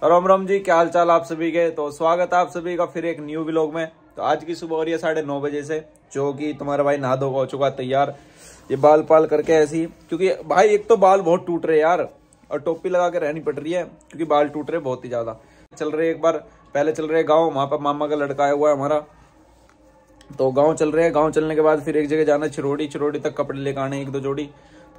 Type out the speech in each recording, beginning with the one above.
राम राम जी, क्या हाल चाल आप सभी के। तो स्वागत है आप सभी का फिर एक न्यू व्लॉग में। तो आज की सुबह हो रही है 9:30 बजे से, जो कि तुम्हारा भाई नहा धोगा हो चुका तैयार। ये बाल पाल करके ऐसी, क्योंकि भाई एक तो बाल बहुत टूट रहे यार, और टोपी लगा के रहनी पड़ रही है क्योंकि बाल टूट रहे बहुत ही ज्यादा। चल रहे एक बार पहले चल रहे गाँव, वहां पर मामा का लड़का आया हुआ है हमारा, तो गाँव चल रहे हैं। गाँव चलने के बाद फिर एक जगह जाना चिरोड़ी तक कपड़े लेकर आने 1-2 जोड़ी।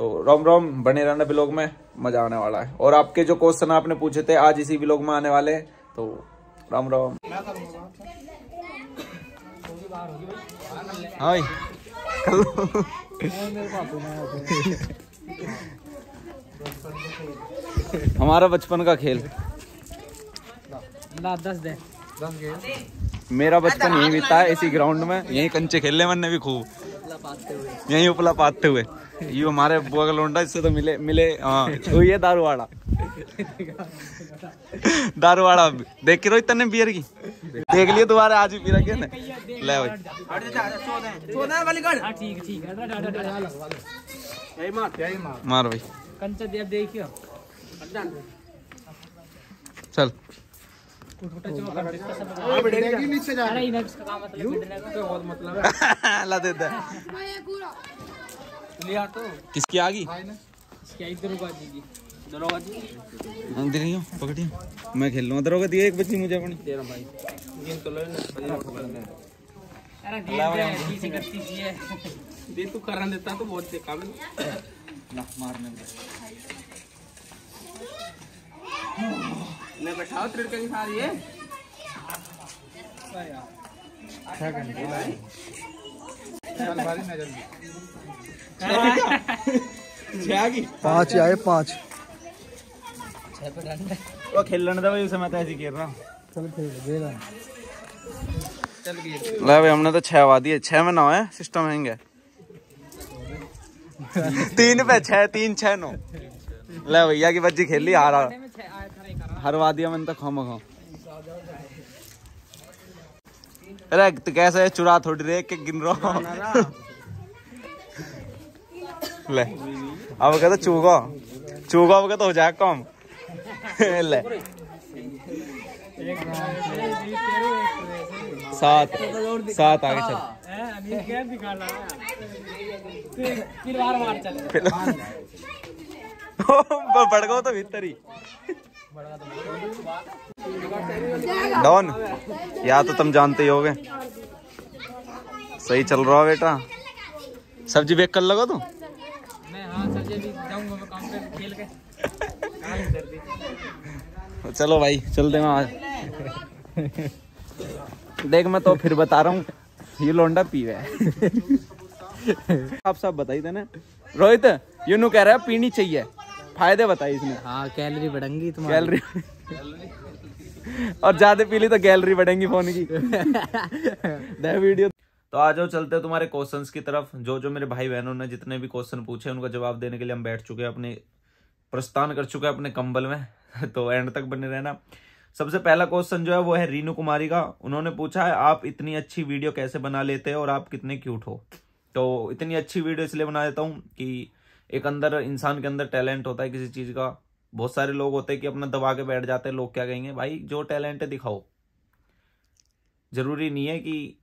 तो राम राम, बने रहना व्लॉग में, मजा आने वाला है। और आपके जो क्वेश्चन आपने पूछे थे आज इसी व्लॉग में आने वाले हैं, तो राम राम। हाय हमारा बचपन का खेल 10 दे। मेरा बचपन यही बीता है, इसी ग्राउंड में, यही कंचे खेलने मन ने भी खूब, यही उपला पाते हुए। ये हमारे बुआ का लोंडा, इससे तो मिले हाँ, ये दारूवाड़ा देख के रो इतने बियर की देख लियो दोबारा, आज भी पी रखी है ना। ले भाई मार भाई, कंचा देव देखियो चल ला दे दे। किसकी आ गई? पकड़ी, मैं खेल लूंगा। दरोगा दिए 1 बच्ची मुझे अपनी तू करा देता तो बहुत काम मारने ले बैठाओ त्रिड़का के साथ ये 6 घंटे पाँच आए 5 वो खेल लेने दे उसे, मैं तो ऐसे खेल रहा हूँ। ले भाई, हमने तो 6 आवा दिए। 6 में 9 है, सिस्टम हैंगे 3 पे 6, 3 6 9। ले भैया की बच्ची खेल ली, हरवा दिया मैंने तो खामा खा। अरे तो कैसे चुरा थोड़ी रे के गिन रहा हूँ। ले अब कहता चूगा अब कहता हो जाए कम। ले 7 आगे चल। बढ़ गो तो भीतर ही डॉन, या तो तुम जानते ही होगे। सही चल रहा है बेटा। सब्जी बेक कर लगा तू? चलो भाई चलते हैं आज। देख मैं तो फिर बता रहा हूँ, ये लोंडा पीवे आप सब बताई थे ना रोहित, यूनू कह रहा है पीनी चाहिए, फायदे बताइए इसने। हाँ कैलोरी बढ़ेंगी तुम्हारी, कैलोरी और ज्यादा पी ली तो गैलरी बढ़ेंगी फोन की। दे वीडियो। तो आ जाओ, चलते हैं तुम्हारे क्वेश्चंस की तरफ। जो मेरे भाई बहनों ने जितने भी क्वेश्चन पूछे उनका जवाब देने के लिए हम बैठ चुके हैं, अपने प्रस्थान कर चुके हैं अपने कंबल में। तो एंड तक बने रहना। सबसे पहला क्वेश्चन जो है वो है रीनू कुमारी का। उन्होंने पूछा है आप इतनी अच्छी वीडियो कैसे बना लेते हो और आप कितने क्यूट हो। तो इतनी अच्छी वीडियो इसलिए बना देता हूँ कि एक अंदर इंसान के अंदर टैलेंट होता है किसी चीज का। बहुत सारे लोग होते हैं कि अपना दबा के बैठ जाते हैं, लोग क्या कहेंगे। भाई जो टैलेंट है दिखाओ, जरूरी नहीं है कि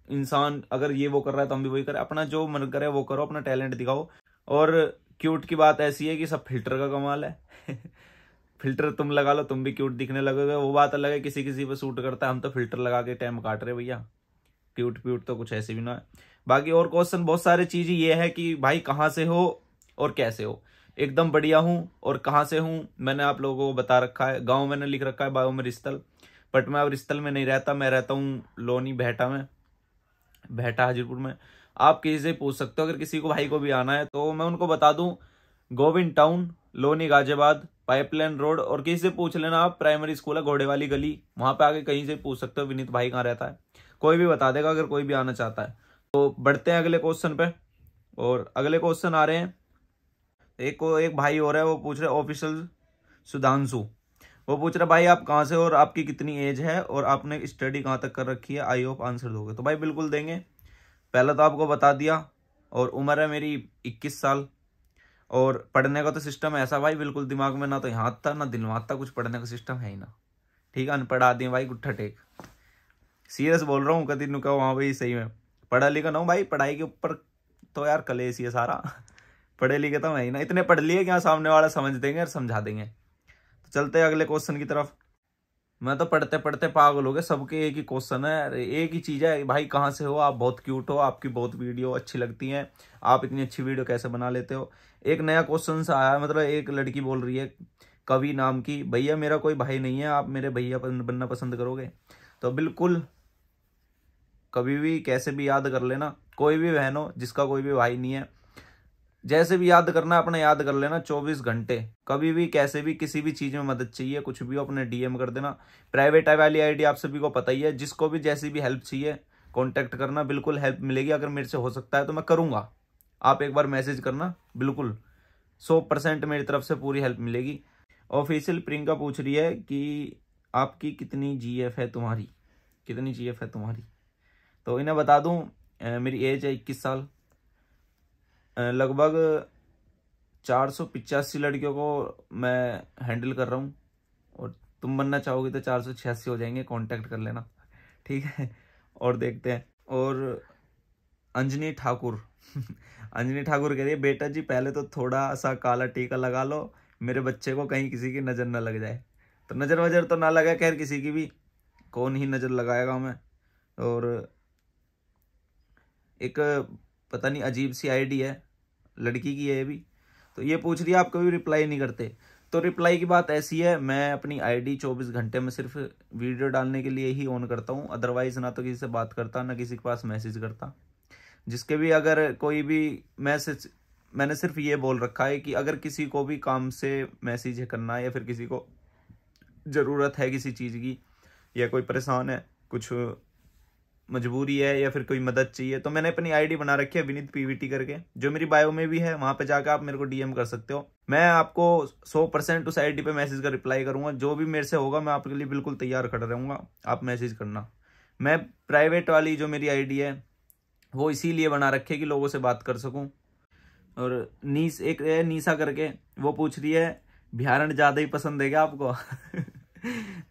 इंसान अगर ये वो कर रहा है तो हम भी वही करें। अपना जो मन करे वो करो, अपना टैलेंट दिखाओ। और क्यूट की बात ऐसी है कि सब फिल्टर का कमाल है। फिल्टर तुम लगा लो तुम भी क्यूट दिखने लगोगे, वो बात अलग है, किसी किसी पे सूट करता है। हम तो फिल्टर लगा के टाइम काट रहे भैया, क्यूट प्यूट तो कुछ ऐसे भी ना है। बाकी और क्वेश्चन बहुत सारे चीज ये है कि भाई कहाँ से हो और कैसे हो। एकदम बढ़िया हूँ और कहाँ से हूँ मैंने आप लोगों को बता रखा है। गाँव मैंने लिख रखा है बायो में रिस्तल, बट मैं अब रिस्तल में नहीं रहता, मैं रहता हूँ लोनी भेटा में, भेटा हाजीपुर में। आप किसी से पूछ सकते हो, अगर किसी को भाई को भी आना है तो मैं उनको बता दूं, Govind town, Loni Ghaziabad, pipeline road. और किसी से पूछ लेना आप, प्राइमरी स्कूल है घोड़े वाली गली, वहां पे आके कहीं से पूछ सकते हो विनीत भाई कहाँ रहता है, कोई भी बता देगा अगर कोई भी आना चाहता है। तो बढ़ते हैं अगले क्वेश्चन पे। और अगले क्वेश्चन आ रहे हैं, एक भाई हो रहा है, वो पूछ रहे ऑफिशियल सुधांशु, वो पूछ रहा भाई आप कहाँ से और आपकी कितनी एज है और आपने स्टडी कहाँ तक कर रखी है, आई होप आंसर दोगे। तो भाई बिल्कुल देंगे, पहले तो आपको बता दिया। और उम्र है मेरी 21 साल। और पढ़ने का तो सिस्टम ऐसा भाई बिल्कुल दिमाग में ना तो हाथ था ना दिमाग था, कुछ पढ़ने का सिस्टम है ही ना। ठीक है, अनपढ़ आदमी भाई गुट्ठा टेक, सीरियस बोल रहा हूँ। कभी नु कहो हाँ भाई सही में पढ़ा लिखा ना हूँ भाई, पढ़ाई के ऊपर तो यार कलेश ही है सारा। पढ़े लिखे तो मैं ही ना, इतने पढ़ लिए कि हाँ सामने वाला समझ देंगे और समझा देंगे। तो चलते हैं अगले क्वेश्चन की तरफ। मैं तो पढ़ते पढ़ते पागल हो गए, सबके एक ही क्वेश्चन है, एक ही चीज है भाई, कहाँ से हो आप, बहुत क्यूट हो, आपकी बहुत वीडियो अच्छी लगती हैं, आप इतनी अच्छी वीडियो कैसे बना लेते हो। एक नया क्वेश्चन सा आया, मतलब एक लड़की बोल रही है कवि नाम की, भैया मेरा कोई भाई नहीं है, आप मेरे भैया बनना पसंद करोगे? तो बिल्कुल, कभी भी कैसे भी याद कर लेना, कोई भी बहन हो जिसका कोई भी भाई नहीं है, जैसे भी याद करना है अपना याद कर लेना, 24 घंटे कभी भी कैसे भी किसी भी चीज में मदद चाहिए कुछ भी हो अपने डीएम कर देना। प्राइवेट वाली आईडी आप सभी को पता ही है, जिसको भी जैसी भी हेल्प चाहिए कांटेक्ट करना, बिल्कुल हेल्प मिलेगी। अगर मेरे से हो सकता है तो मैं करूंगा, आप एक बार मैसेज करना, बिल्कुल 100% मेरी तरफ से पूरी हेल्प मिलेगी। ऑफिशियल प्रियंका पूछ रही है कि आपकी कितनी जीएफ है तुम्हारी, कितनी जीएफ है तुम्हारी? तो इन्हें बता दूं, मेरी एज है 21 साल, लगभग 485 लड़कियों को मैं हैंडल कर रहा हूँ, और तुम बनना चाहोगे तो 486 हो जाएंगे, कांटेक्ट कर लेना, ठीक है। और देखते हैं। और अंजनी ठाकुर अंजनी ठाकुर कह रही है बेटा जी पहले तो थोड़ा सा काला टीका लगा लो, मेरे बच्चे को कहीं किसी की नज़र न लग जाए। तो नज़र वजर तो ना लगे, खैर किसी की भी, कौन ही नज़र लगाएगा हमें। और एक पता नहीं अजीब सी आईडी है, लड़की की है ये भी, तो ये पूछ रही है आप कभी रिप्लाई नहीं करते। तो रिप्लाई की बात ऐसी है, मैं अपनी आईडी 24 घंटे में सिर्फ वीडियो डालने के लिए ही ऑन करता हूँ, अदरवाइज ना तो किसी से बात करता ना किसी के पास मैसेज करता। जिसके भी अगर कोई भी मैसेज, मैंने सिर्फ ये बोल रखा है कि अगर किसी को भी काम से मैसेज करना है या फिर किसी को ज़रूरत है किसी चीज़ की, या कोई परेशान है, कुछ मजबूरी है या फिर कोई मदद चाहिए, तो मैंने अपनी आईडी बना रखी है विनीत पीवीटी करके, जो मेरी बायो में भी है, वहां पे जाकर आप मेरे को डीएम कर सकते हो। मैं आपको 100% उस आईडी पे मैसेज का रिप्लाई करूंगा, जो भी मेरे से होगा मैं आपके लिए बिल्कुल तैयार खड़ा रहूंगा, आप मैसेज करना। मैं प्राइवेट वाली जो मेरी आईडी है वो इसीलिए बना रखी है कि लोगों से बात कर सकूं। और नीस एक है नीसा करके, वो पूछ रही है बिहारन ज्यादा ही पसंद है क्या आपको?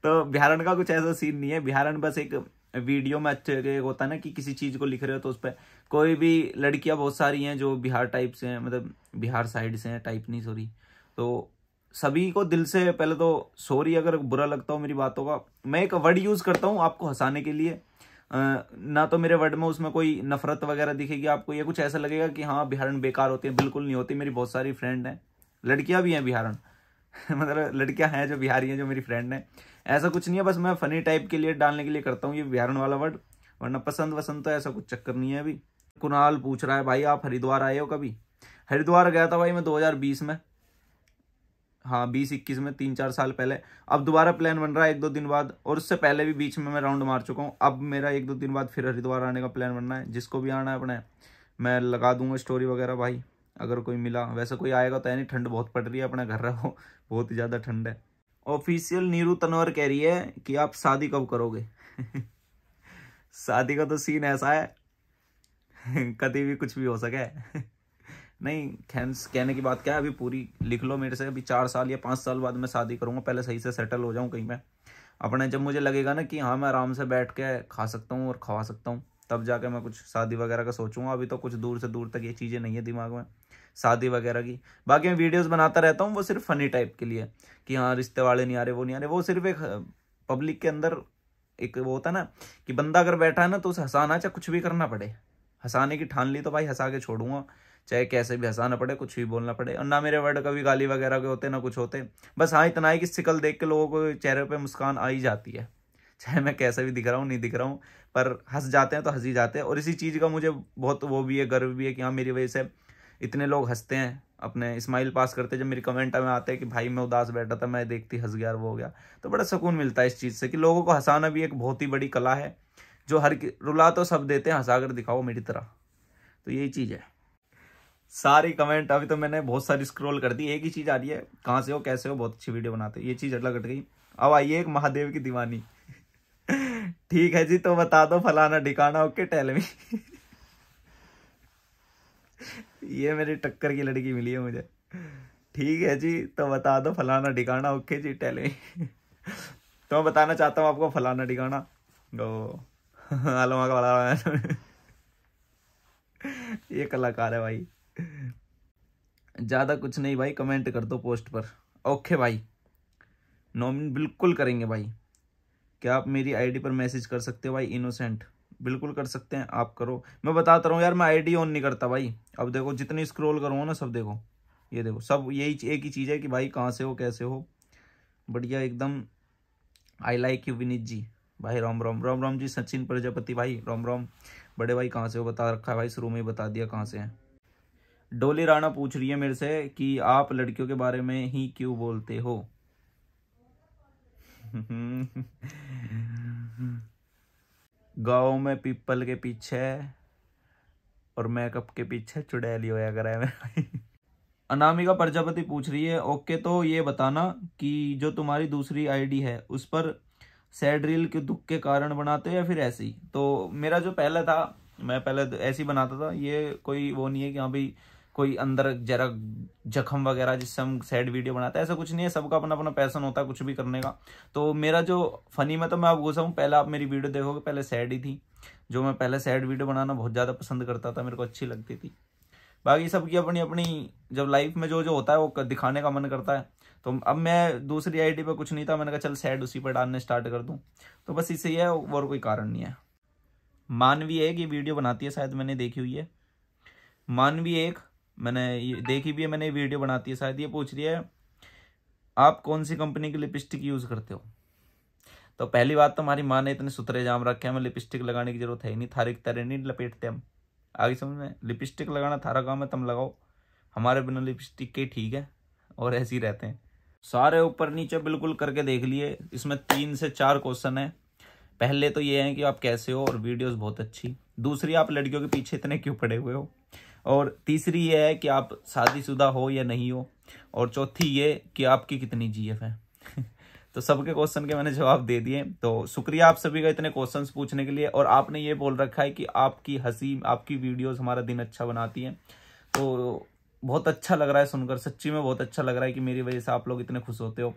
तो बिहारन का कुछ ऐसा सीन नहीं है, बिहारन बस एक वीडियो में अच्छे होता है ना कि किसी चीज को लिख रहे हो तो उस पर कोई भी, लड़कियां बहुत सारी हैं जो बिहार टाइप से हैं, मतलब बिहार साइड से हैं, टाइप नहीं सॉरी, तो सभी को दिल से पहले तो सॉरी अगर बुरा लगता हो मेरी बातों का। मैं एक वर्ड यूज करता हूँ आपको हंसाने के लिए, ना तो मेरे वर्ड में उसमें कोई नफरत वगैरह दिखेगी आपको, या कुछ ऐसा लगेगा कि हाँ बिहारन बेकार होती है, बिल्कुल नहीं होती। मेरी बहुत सारी फ्रेंड हैं, लड़कियां भी हैं बिहारन मतलब लड़कियां हैं जो बिहारी हैं जो मेरी फ्रेंड हैं, ऐसा कुछ नहीं है, बस मैं फनी टाइप के लिए डालने के लिए करता हूँ ये बिहारन वाला वर्ड, वरना पसंद वसंद तो ऐसा कुछ चक्कर नहीं है अभी। कुणाल पूछ रहा है भाई आप हरिद्वार आए हो कभी? हरिद्वार गया था भाई मैं 2020 में, हाँ 20-21 में, 3-4 साल पहले। अब दोबारा प्लान बन रहा है 1-2 दिन बाद, और उससे पहले भी बीच में मैं राउंड मार चुका हूँ। अब मेरा 1-2 दिन बाद फिर हरिद्वार आने का प्लान बनना है। जिसको भी आना है अपने, मैं लगा दूंगा स्टोरी वगैरह भाई, अगर कोई मिला। वैसे कोई आएगा तो है नहीं, ठंड बहुत पड़ रही है, अपने घर रहो, बहुत ही ज़्यादा ठंड है। ऑफिशियल नीरू तनवर कह रही है कि आप शादी कब करोगे? शादी का तो सीन ऐसा है कभी भी कुछ भी हो सके नहीं, कहने की बात क्या है, अभी पूरी लिख लो मेरे से, अभी 4 साल या 5 साल बाद मैं शादी करूंगा, पहले सही से सेटल हो जाऊं कहीं पे अपने, जब मुझे लगेगा ना कि हाँ मैं आराम से बैठ के खा सकता हूँ और खवा सकता हूँ, तब जाके मैं कुछ शादी वगैरह का सोचूंगा। अभी तो कुछ दूर से दूर तक ये चीज़ें नहीं है दिमाग में शादी वगैरह की। बाकी मैं वीडियोस बनाता रहता हूँ, वो सिर्फ फनी टाइप के लिए कि हाँ रिश्ते वाले नहीं आ रहे, वो नहीं आ रहे, वो सिर्फ एक पब्लिक के अंदर एक वो होता है ना कि बंदा अगर बैठा है ना तो उसे हंसाना, चाहे कुछ भी करना पड़े, हंसाने की ठान ली तो भाई हंसा के छोड़ूंगा, चाहे कैसे भी हंसाना पड़े, कुछ भी बोलना पड़े। और ना मेरे वर्ड कभी गाली वगैरह के होते ना कुछ होते, बस हाँ इतना है कि शिकल देख के लोगों को चेहरे पे मुस्कान आ ही जाती है, चाहे मैं कैसे भी दिख रहा हूँ नहीं दिख रहा हूँ, पर हंस जाते हैं तो हंस ही जाते हैं। और इसी चीज़ का मुझे बहुत वो भी है, गर्व भी है कि हाँ मेरी वजह से इतने लोग हंसते हैं, अपने स्माइल पास करते हैं। जब मेरी कमेंट में आते हैं कि भाई मैं उदास बैठा था, मैं देखती हंस गया, वो हो गया, तो बड़ा सुकून मिलता है इस चीज़ से कि लोगों को हंसाना भी एक बहुत ही बड़ी कला है, जो हर रुला तो सब देते हैं, हंसा कर दिखाओ मेरी तरह, तो यही चीज़ है। सारी कमेंट अभी तो मैंने बहुत सारी स्क्रॉल कर दी, एक ही चीज़ आ रही है, कहाँ से हो कैसे हो, बहुत अच्छी वीडियो बनाते, ये चीज़ अलग हट गई। अब आइए एक महादेव की दीवानी ठीक है जी, तो बता दो फलाना ठिकाना, ओके टेल मी ये मेरी टक्कर की लड़की मिली है मुझे, ठीक है जी, तो बता दो फलाना ठिकाना, ओके जी टेल मी तो मैं बताना चाहता हूँ आपको फलाना ठिकाना आलमा का ये कलाकार है भाई। ज्यादा कुछ नहीं भाई, कमेंट कर दो पोस्ट पर। ओके भाई, नॉमिनेट बिल्कुल करेंगे भाई। क्या आप मेरी आईडी पर मैसेज कर सकते हो भाई? इनोसेंट बिल्कुल कर सकते हैं, आप करो। मैं बताता रहा हूँ यार, मैं आईडी ऑन नहीं करता भाई। अब देखो जितनी स्क्रॉल करूँगा ना, सब देखो, ये देखो, सब यही एक ही चीज़ है कि भाई कहाँ से हो, कैसे हो, बढ़िया एकदम। आई लाइक यू विनीत जी भाई, राम राम। राम राम जी सचिन प्रजापति भाई, राम राम। बड़े भाई कहाँ से हो बता रखा है भाई, शुरू में ही बता दिया कहाँ से है। डोली राणा पूछ रही है मेरे से कि आप लड़कियों के बारे में ही क्यों बोलते हो? गाँव में पीपल के पीछे और मेकअप के पीछे चुड़ैली होया करा है भाई। अनामिका प्रजापति पूछ रही है, ओके तो ये बताना कि जो तुम्हारी दूसरी आईडी है उस पर सैड रील के दुख के कारण बनाते हो या फिर ऐसे ही? तो मेरा जो पहला था, मैं पहले ऐसे ही बनाता था। ये कोई वो नहीं है कि हाँ भाई कोई अंदर जरा जख्म वगैरह जिससे हम सैड वीडियो बनाते हैं, ऐसा कुछ नहीं है। सबका अपना अपना पैशन होता है कुछ भी करने का। तो मेरा जो फनी में, तो मैं आपको घुसा हूँ, पहले आप मेरी वीडियो देखोगे पहले सैड ही थी। जो मैं पहले सैड वीडियो बनाना बहुत ज़्यादा पसंद करता था, मेरे को अच्छी लगती थी। बाकी सबकी अपनी अपनी जब लाइफ में जो जो होता है वो दिखाने का मन करता है। तो अब मैं दूसरी आईडी पे कुछ नहीं था, मैंने कहा चल सैड उसी पर डालने स्टार्ट कर दूं। तो बस इसे ही है, और कोई कारण नहीं है। मानवी एक ये वीडियो बनाती है, शायद मैंने देखी हुई है। मानवी एक मैंने ये देखी भी है, मैंने वीडियो बनाती है शायद। ये पूछ रही है आप कौन सी कंपनी की लिपस्टिक यूज करते हो? तो पहली बात तो हमारी माँ ने इतने सुथरे जाम रखे हैं, हमें लिपस्टिक लगाने की जरूरत है ही नहीं। थारे की तरह नहीं लपेटते हम, आगे समझ में। लिपस्टिक लगाना थारा काम है, तुम लगाओ। हमारे बिना लिपस्टिक के ठीक है, और ऐसे ही रहते हैं। सारे ऊपर नीचे बिल्कुल करके देख लिए। इसमें 3 से 4 क्वेश्चन है। पहले तो ये है कि आप कैसे हो और वीडियोस बहुत अच्छी। दूसरी, आप लड़कियों के पीछे इतने क्यों पड़े हुए हो। और तीसरी ये है कि आप शादीशुदा हो या नहीं हो। और चौथी ये कि आपकी कितनी जीएफ है। तो सबके क्वेश्चन के मैंने जवाब दे दिए। तो शुक्रिया आप सभी का इतने क्वेश्चंस पूछने के लिए। और आपने ये बोल रखा है कि आपकी हंसी, आपकी वीडियोस हमारा दिन अच्छा बनाती हैं। तो बहुत अच्छा लग रहा है सुनकर, सच्ची में बहुत अच्छा लग रहा है कि मेरी वजह से आप लोग इतने खुश होते हो।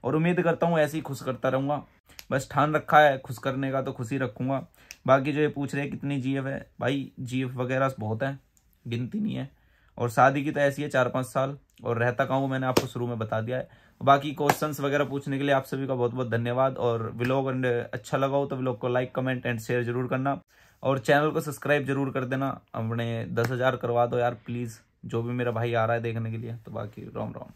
और उम्मीद करता हूँ ऐसे ही खुश करता रहूँगा। बस ठान रखा है खुश करने का, तो खुश ही रखूँगा। बाकी जो ये पूछ रहे हैं कितनी जीएफ है, भाई जीएफ वगैरह बहुत है, गिनती नहीं है। और शादी की तो ऐसी है 4-5 साल। और रहता कहाँ हूँ मैंने आपको शुरू में बता दिया है। बाकी क्वेश्चंस वगैरह पूछने के लिए आप सभी का बहुत बहुत धन्यवाद। और व्लॉग अच्छा लगा हो तो व्लॉग को लाइक, कमेंट एंड शेयर जरूर करना। और चैनल को सब्सक्राइब जरूर कर देना। अपने 10,000 करवा दो यार प्लीज़, जो भी मेरा भाई आ रहा है देखने के लिए। तो बाकी राम राम।